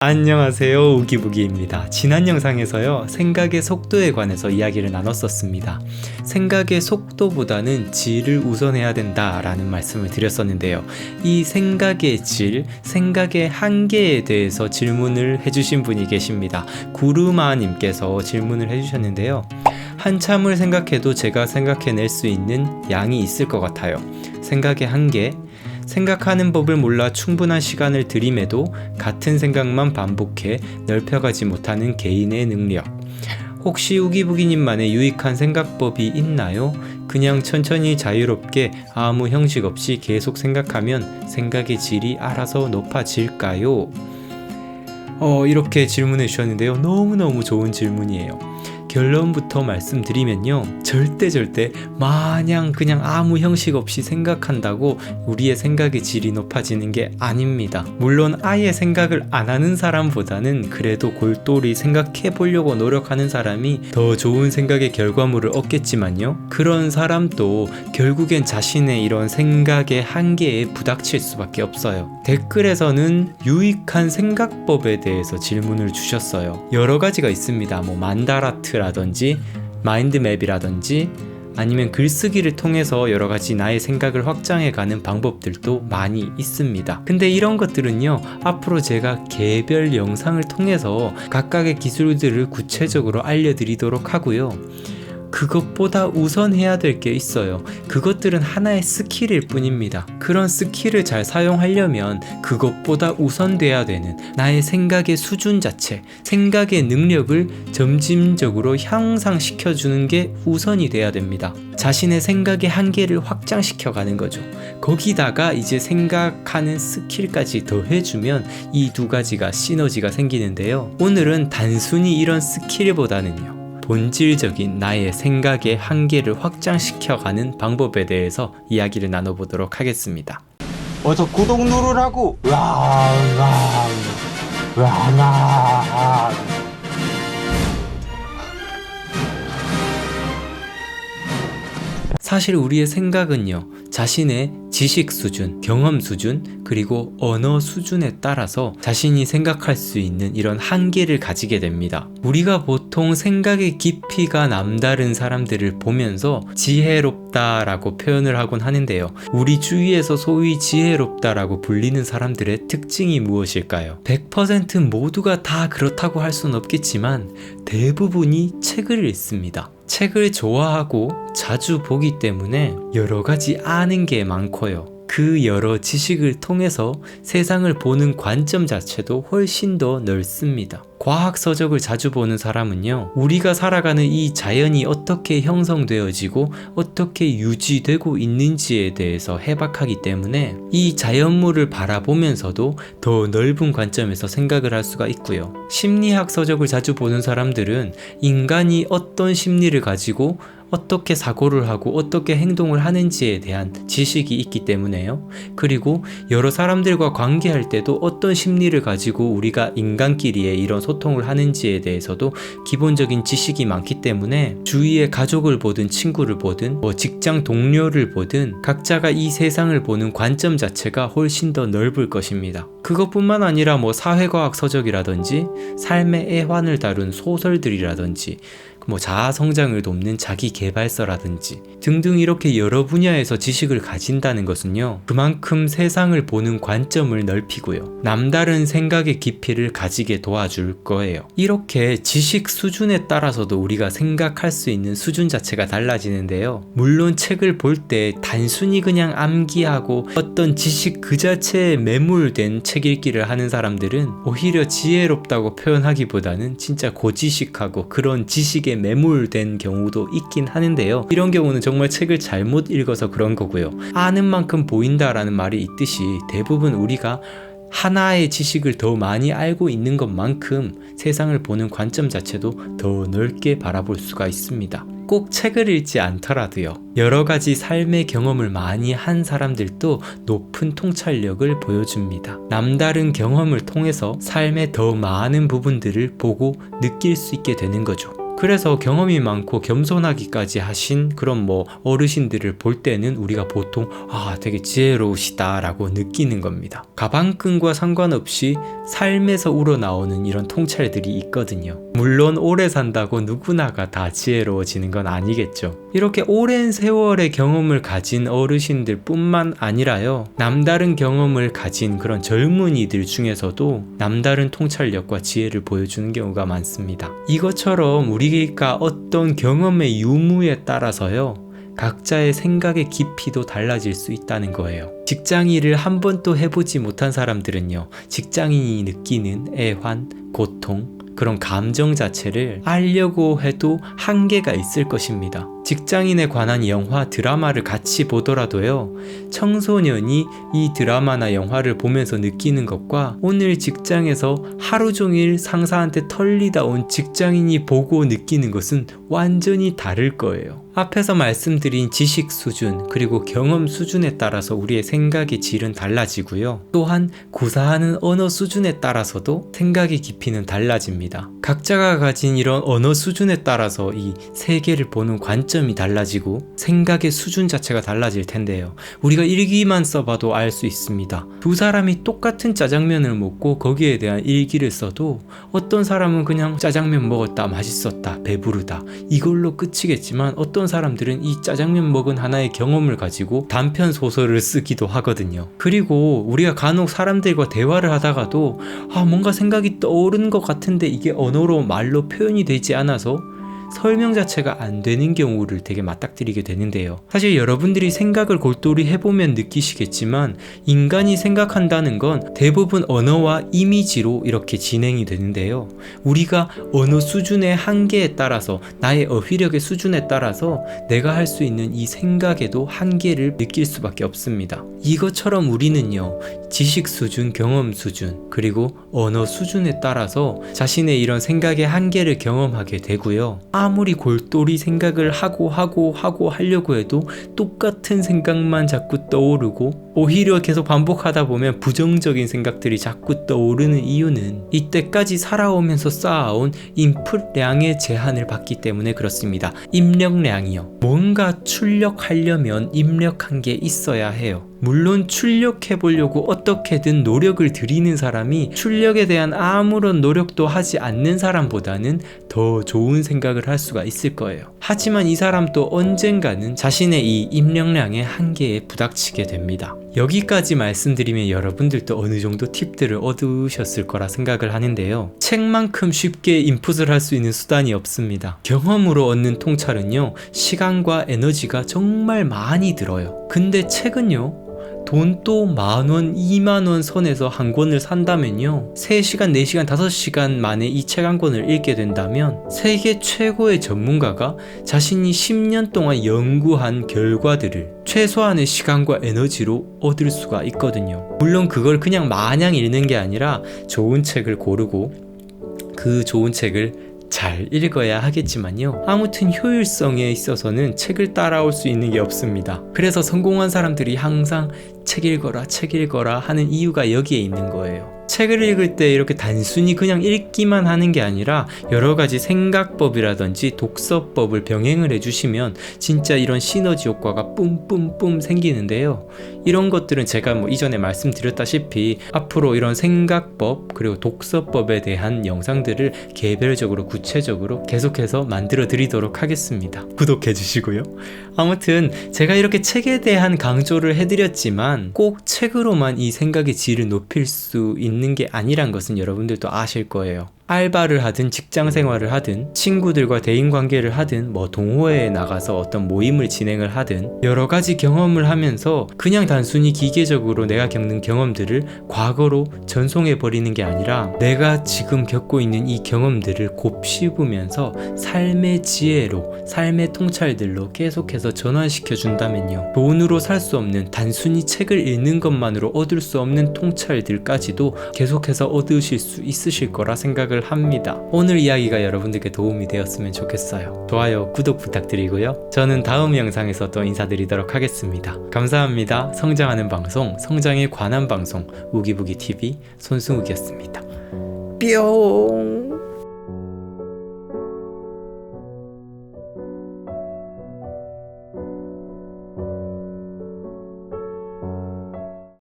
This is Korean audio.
안녕하세요, 우기부기입니다. 지난 영상에서요, 생각의 속도에 관해서 이야기를 나눴었습니다. 생각의 속도보다는 질을 우선해야 된다라는 말씀을 드렸었는데요. 이 생각의 질, 생각의 한계에 대해서 질문을 해주신 분이 계십니다. 구르마님께서 질문을 해주셨는데요. 한참을 생각해도 제가 생각해낼 수 있는 양이 있을 것 같아요. 생각의 한계, 생각하는 법을 몰라 충분한 시간을 들임에도 같은 생각만 반복해 넓혀가지 못하는 개인의 능력. 혹시 우기부기님만의 유익한 생각법이 있나요? 그냥 천천히 자유롭게 아무 형식 없이 계속 생각하면 생각의 질이 알아서 높아질까요? 이렇게 질문해 주셨는데요. 너무너무 좋은 질문이에요. 결론부터 말씀드리면요, 절대 마냥 그냥 아무 형식 없이 생각한다고 우리의 생각의 질이 높아지는 게 아닙니다. 물론 아예 생각을 안 하는 사람보다는 그래도 골똘히 생각해 보려고 노력하는 사람이 더 좋은 생각의 결과물을 얻겠지만요, 그런 사람도 결국엔 자신의 이런 생각의 한계에 부닥칠 수밖에 없어요. 댓글에서는 유익한 생각법에 대해서 질문을 주셨어요. 여러 가지가 있습니다. 만다라트 라든지 마인드맵이라든지 아니면 글쓰기를 통해서 여러 가지 나의 생각을 확장해가는 방법들도 많이 있습니다. 근데 이런 것들은요, 앞으로 제가 개별 영상을 통해서 각각의 기술들을 구체적으로 알려드리도록 하고요. 그것보다 우선해야 될 게 있어요. 그것들은 하나의 스킬일 뿐입니다. 그런 스킬을 잘 사용하려면 그것보다 우선돼야 되는 나의 생각의 수준 자체, 생각의 능력을 점진적으로 향상시켜주는 게 우선이 돼야 됩니다. 자신의 생각의 한계를 확장시켜가는 거죠. 거기다가 이제 생각하는 스킬까지 더해주면 이 두 가지가 시너지가 생기는데요. 오늘은 단순히 이런 스킬보다는요, 본질적인 나의 생각의 한계를 확장시켜가는 방법에 대해서 이야기를 나눠보도록 하겠습니다. 어서 구독 누르라고. 사실 우리의 생각은요, 자신의 지식 수준, 경험 수준, 그리고 언어 수준에 따라서 자신이 생각할 수 있는 이런 한계를 가지게 됩니다. 우리가 보통 생각의 깊이가 남다른 사람들을 보면서 지혜롭다라고 표현을 하곤 하는데요. 우리 주위에서 소위 지혜롭다라고 불리는 사람들의 특징이 무엇일까요? 100% 모두가 다 그렇다고 할 수는 없겠지만 대부분이 책을 읽습니다. 책을 좋아하고 자주 보기 때문에 여러 가지 아는 게 많고요. 그 여러 지식을 통해서 세상을 보는 관점 자체도 훨씬 더 넓습니다. 과학 서적을 자주 보는 사람은요, 우리가 살아가는 이 자연이 어떻게 형성되어지고 어떻게 유지되고 있는지에 대해서 해박하기 때문에 이 자연물을 바라보면서도 더 넓은 관점에서 생각을 할 수가 있고요. 심리학 서적을 자주 보는 사람들은 인간이 어떤 심리를 가지고 어떻게 사고를 하고 어떻게 행동을 하는지에 대한 지식이 있기 때문에요. 그리고 여러 사람들과 관계할 때도 어떤 심리를 가지고 우리가 인간끼리의 이런 소통을 하는지에 대해서도 기본적인 지식이 많기 때문에 주위의 가족을 보든 친구를 보든 직장 동료를 보든 각자가 이 세상을 보는 관점 자체가 훨씬 더 넓을 것입니다. 그것뿐만 아니라 사회과학 서적이라든지 삶의 애환을 다룬 소설들이라든지 자아 성장을 돕는 자기 개발서라든지 등등 이렇게 여러 분야에서 지식을 가진다는 것은요, 그만큼 세상을 보는 관점을 넓히고요, 남다른 생각의 깊이를 가지게 도와줄 거예요. 이렇게 지식 수준에 따라서도 우리가 생각할 수 있는 수준 자체가 달라지는데요. 물론 책을 볼 때 단순히 그냥 암기하고 어떤 지식 그 자체에 매몰된 책 읽기를 하는 사람들은 오히려 지혜롭다고 표현하기보다는 진짜 고지식하고 그런 지식에 매몰된 경우도 있긴 하는데요. 이런 경우는 정말 책을 잘못 읽어서 그런 거고요. 아는 만큼 보인다라는 말이 있듯이 대부분 우리가 하나의 지식을 더 많이 알고 있는 것만큼 세상을 보는 관점 자체도 더 넓게 바라볼 수가 있습니다. 꼭 책을 읽지 않더라도요, 여러 가지 삶의 경험을 많이 한 사람들도 높은 통찰력을 보여줍니다. 남다른 경험을 통해서 삶의 더 많은 부분들을 보고 느낄 수 있게 되는 거죠. 그래서 경험이 많고 겸손하기까지 하신 그런 어르신들을 볼 때는 우리가 보통 되게 지혜로우시다 라고 느끼는 겁니다. 가방끈과 상관없이 삶에서 우러나오는 이런 통찰들이 있거든요. 물론 오래 산다고 누구나가 다 지혜로워지는 건 아니겠죠. 이렇게 오랜 세월의 경험을 가진 어르신들 뿐만 아니라요, 남다른 경험을 가진 그런 젊은이들 중에서도 남다른 통찰력과 지혜를 보여주는 경우가 많습니다. 이것처럼 우리가 어떤 경험의 유무에 따라서요, 각자의 생각의 깊이도 달라질 수 있다는 거예요. 직장일을 한 번도 해보지 못한 사람들은요, 직장인이 느끼는 애환, 고통, 그런 감정 자체를 알려고 해도 한계가 있을 것입니다. 직장인에 관한 영화, 드라마를 같이 보더라도요, 청소년이 이 드라마나 영화를 보면서 느끼는 것과 오늘 직장에서 하루 종일 상사한테 털리다 온 직장인이 보고 느끼는 것은 완전히 다를 거예요. 앞에서 말씀드린 지식 수준 그리고 경험 수준에 따라서 우리의 생각의 질은 달라지고요. 또한 구사하는 언어 수준에 따라서도 생각의 깊이는 달라집니다. 각자가 가진 이런 언어 수준에 따라서 이 세계를 보는 관점이 달라지고 생각의 수준 자체가 달라질 텐데요. 우리가 일기만 써봐도 알 수 있습니다. 두 사람이 똑같은 짜장면을 먹고 거기에 대한 일기를 써도 어떤 사람은 그냥 짜장면 먹었다, 맛있었다, 배부르다 이걸로 끝이겠지만 어떤 사람들은 이 짜장면 먹은 하나의 경험을 가지고 단편 소설을 쓰기도 하거든요. 그리고 우리가 간혹 사람들과 대화를 하다가도 뭔가 생각이 떠오르는 것 같은데 이게 언어로 말로 표현이 되지 않아서 설명 자체가 안 되는 경우를 되게 맞닥뜨리게 되는데요. 사실 여러분들이 생각을 골똘히 해보면 느끼시겠지만 인간이 생각한다는 건 대부분 언어와 이미지로 이렇게 진행이 되는데요. 우리가 어느 수준의 한계에 따라서 나의 어휘력의 수준에 따라서 내가 할 수 있는 이 생각에도 한계를 느낄 수밖에 없습니다. 이것처럼 우리는요, 지식 수준, 경험 수준, 그리고 언어 수준에 따라서 자신의 이런 생각의 한계를 경험하게 되고요. 아무리 골똘히 생각을 하고 하려고 해도 똑같은 생각만 자꾸 떠오르고 오히려 계속 반복하다 보면 부정적인 생각들이 자꾸 떠오르는 이유는 이때까지 살아오면서 쌓아온 인풋량의 제한을 받기 때문에 그렇습니다. 입력량이요. 뭔가 출력하려면 입력한 게 있어야 해요. 물론 출력해보려고 어떻게든 노력을 들이는 사람이 출력에 대한 아무런 노력도 하지 않는 사람보다는 더 좋은 생각을 할 수가 있을 거예요. 하지만 이 사람도 언젠가는 자신의 이 입력량의 한계에 부닥치게 됩니다. 여기까지 말씀드리면 여러분들도 어느 정도 팁들을 얻으셨을 거라 생각을 하는데요. 책만큼 쉽게 인풋을 할 수 있는 수단이 없습니다. 경험으로 얻는 통찰은요, 시간과 에너지가 정말 많이 들어요. 근데 책은요, 돈도 10,000원, 20,000원 선에서 한 권을 산다면요, 3시간, 4시간, 5시간 만에 이 책 한 권을 읽게 된다면 세계 최고의 전문가가 자신이 10년 동안 연구한 결과들을 최소한의 시간과 에너지로 얻을 수가 있거든요. 물론 그걸 그냥 마냥 읽는 게 아니라 좋은 책을 고르고 그 좋은 책을 잘 읽어야 하겠지만요. 아무튼 효율성에 있어서는 책을 따라올 수 있는 게 없습니다. 그래서 성공한 사람들이 항상 책 읽어라 하는 이유가 여기에 있는 거예요. 책을 읽을 때 이렇게 단순히 그냥 읽기만 하는 게 아니라 여러 가지 생각법이라든지 독서법을 병행을 해주시면 진짜 이런 시너지 효과가 뿜뿜뿜 생기는데요. 이런 것들은 제가 이전에 말씀드렸다시피 앞으로 이런 생각법 그리고 독서법에 대한 영상들을 개별적으로 구체적으로 계속해서 만들어 드리도록 하겠습니다. 구독해 주시고요. 아무튼 제가 이렇게 책에 대한 강조를 해드렸지만 꼭 책으로만 이 생각의 질을 높일 수 있는 게 아니란 것은 여러분들도 아실 거예요. 알바를 하든 직장 생활을 하든 친구들과 대인관계를 하든 동호회에 나가서 어떤 모임을 진행을 하든 여러 가지 경험을 하면서 그냥 단순히 기계적으로 내가 겪는 경험들을 과거로 전송해 버리는 게 아니라 내가 지금 겪고 있는 이 경험들을 곱씹으면서 삶의 지혜로, 삶의 통찰들로 계속해서 전환시켜 준다면요, 돈으로 살 수 없는, 단순히 책을 읽는 것만으로 얻을 수 없는 통찰들까지도 계속해서 얻으실 수 있으실 거라 생각을 합니다. 오늘 이야기가 여러분들께 도움이 되었으면 좋겠어요. 좋아요, 구독 부탁드리고요. 저는 다음 영상에서 또 인사드리도록 하겠습니다. 감사합니다. 성장하는 방송, 성장에 관한 방송 우기부기TV 손승욱이었습니다. 뿅.